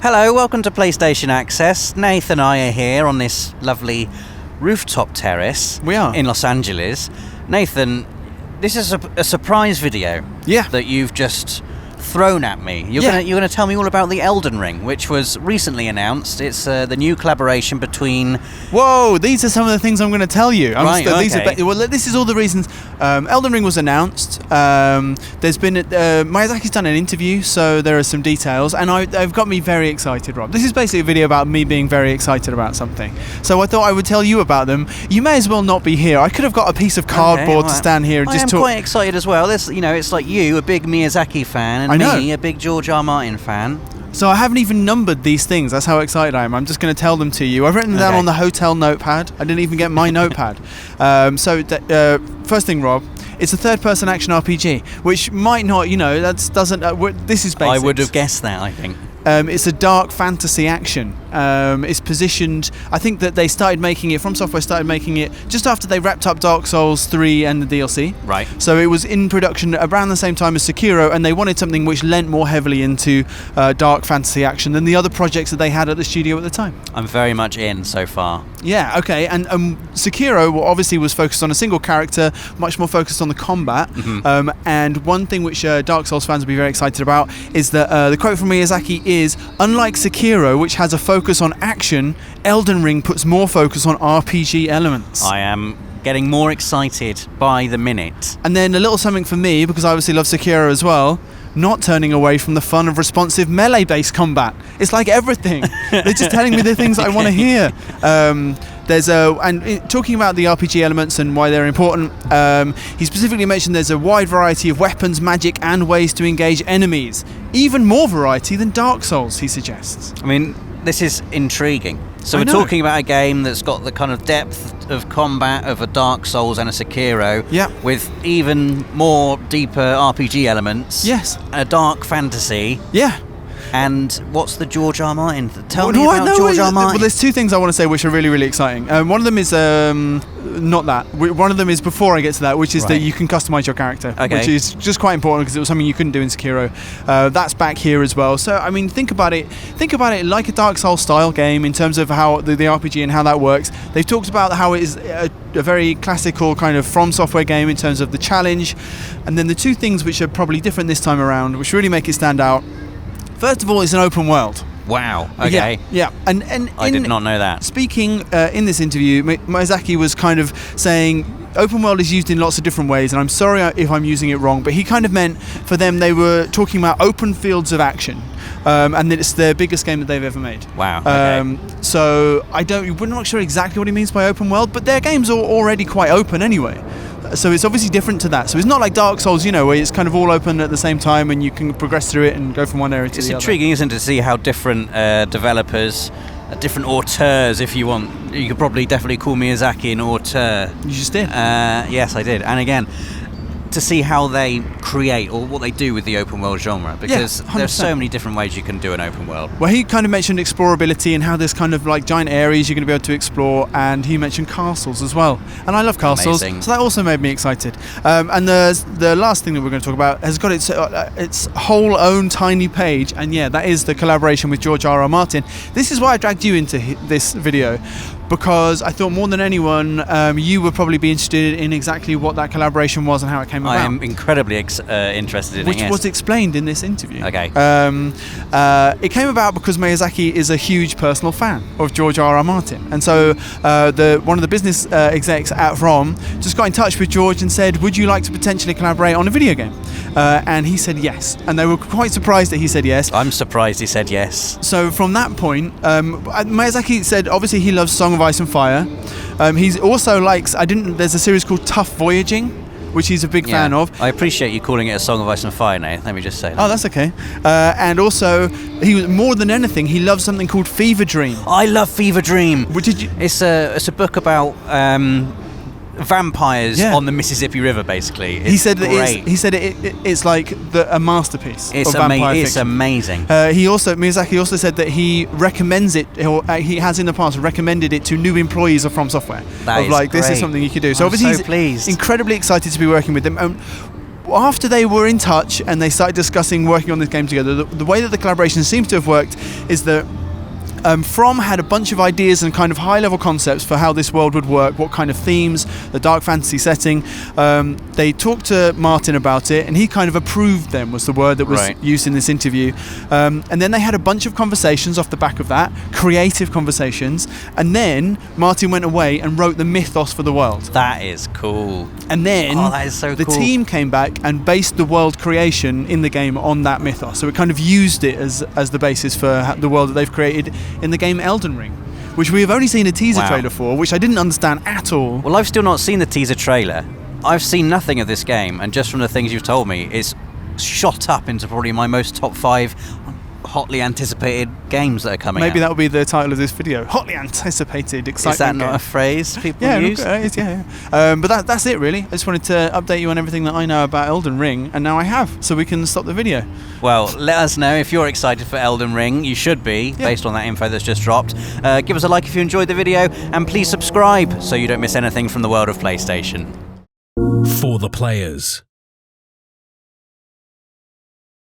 Hello, welcome to PlayStation Access. Nath and I are here on this lovely rooftop terrace. We are. In Los Angeles. Nathan, this is a surprise video that you've just thrown at me. You're going to tell me all about the Elden Ring, which was recently announced. It's the new collaboration between... Whoa, these are some of the things I'm going to tell you. This is all the reasons. Elden Ring was announced. There's been... Miyazaki's done an interview, so there are some details, and they've got me very excited, Rob. This is basically a video about me being very excited about something. So I thought I would tell you about them. You may as well not be here. I could have got a piece of cardboard to stand here and just talk. I am quite excited as well. This, it's like you, a big Miyazaki fan, and me, a big George R. Martin fan. So I haven't even numbered these things. That's how excited I am. I'm just going to tell them to you. I've written them down on the hotel notepad. I didn't even get my notepad. First thing, Rob, it's a third-person action RPG, which might not, this is basics. I would have guessed that, I think. It's a dark fantasy action. It's positioned... I think that they started making it... From Software started making it just after they wrapped up Dark Souls 3 and the DLC. Right. So it was in production around the same time as Sekiro, and they wanted something which lent more heavily into dark fantasy action than the other projects that they had at the studio at the time. I'm very much in so far. Yeah, okay. And Sekiro obviously was focused on a single character, much more focused on the combat. Mm-hmm. And one thing which Dark Souls fans will be very excited about is that the quote from Miyazaki is, unlike Sekiro, which has a focus on action, Elden Ring puts more focus on RPG elements. I am getting more excited by the minute. And then a little something for me, because I obviously love Sekiro as well, not turning away from the fun of responsive melee-based combat. It's like everything. They're just telling me the things I want to hear. Talking about the RPG elements and why they're important, he specifically mentioned there's a wide variety of weapons, magic, and ways to engage enemies. Even more variety than Dark Souls, he suggests. I mean, this is intriguing. So we're talking about a game that's got the kind of depth of combat of a Dark Souls and a Sekiro, with even more deeper RPG elements. Yes. A dark fantasy. Yeah. And what's the George R. Martin? Tell me about George R. Martin. Well, there's two things I want to say which are really, really exciting. One of them is not that. One of them is before I get to that, which is that you can customize your character, which is just quite important because it was something you couldn't do in Sekiro. That's back here as well. So I mean, think about it like a Dark Souls style game in terms of how the RPG and how that works. They've talked about how it is a very classical kind of From Software game in terms of the challenge, and then the two things which are probably different this time around, which really make it stand out. First of all, it's an open world. Wow. Okay. Yeah. And I did not know that. Speaking in this interview, Miyazaki was kind of saying open world is used in lots of different ways, and I'm sorry if I'm using it wrong, but he kind of meant for them they were talking about open fields of action, and that it's the biggest game that they've ever made. Wow. Okay. So we're not sure exactly what he means by open world, but their games are already quite open anyway. So it's obviously different to that. So it's not like Dark Souls, where it's kind of all open at the same time and you can progress through it and go from one area to the other. It's intriguing, isn't it, to see how different developers, different auteurs, if you want. You could probably definitely call Miyazaki an auteur. You just did? Yes, I did. And again, to see how they create or what they do with the open world genre, because there's so many different ways you can do an open world. Well, he kind of mentioned explorability and how there's kind of like giant areas you're going to be able to explore, and he mentioned castles as well. And I love castles, so that also made me excited. And the last thing that we're going to talk about has got its whole own tiny page, and that is the collaboration with George R. R. Martin. This is why I dragged you into this video, because I thought more than anyone, you would probably be interested in exactly what that collaboration was and how it came about. I am incredibly interested in it. Which was explained in this interview. Okay. It came about because Miyazaki is a huge personal fan of George R. R. Martin. And so one of the business execs at From just got in touch with George and said, would you like to potentially collaborate on a video game? And he said yes. And they were quite surprised that he said yes. I'm surprised he said yes. So from that point, Miyazaki said obviously he loves Song of Ice and Fire. He's also likes, there's a series called Tough Voyaging, which he's a big fan of. I appreciate you calling it a Song of Ice and Fire, Nath. Let me just say that. Oh, that's okay. And also, more than anything, he loves something called Fever Dream. I love Fever Dream. It's a book about vampires on the Mississippi River, basically. He said it's like a masterpiece of vampire fiction. It's amazing. Miyazaki also said that he recommends it, or he has in the past recommended it to new employees of From Software. This is something you could do. So I'm obviously so pleased. Incredibly excited to be working with them. after they were in touch and they started discussing working on this game together, the way that the collaboration seems to have worked is that From had a bunch of ideas and kind of high-level concepts for how this world would work, what kind of themes, the dark fantasy setting. They talked to Martin about it, and he kind of approved them, was the word that was used in this interview. And then they had a bunch of conversations off the back of that, creative conversations, and then Martin went away and wrote the mythos for the world. That is cool. And then that is so the cool. team came back and based the world creation in the game on that mythos. So it kind of used it as the basis for the world that they've created in the game Elden Ring, which we have only seen a teaser trailer for, which I didn't understand at all. Well, I've still not seen the teaser trailer. I've seen nothing of this game, and just from the things you've told me, it's shot up into probably my most top 5 hotly anticipated games that are coming out. Maybe that will be the title of this video. Hotly anticipated, exciting. Is that not game. A phrase people use? But that's it really. I just wanted to update you on everything that I know about Elden Ring, and now I have, so we can stop the video. Well, let us know if you're excited for Elden Ring. You should be, based on that info that's just dropped. Give us a like if you enjoyed the video, and please subscribe so you don't miss anything from the world of PlayStation. For the players.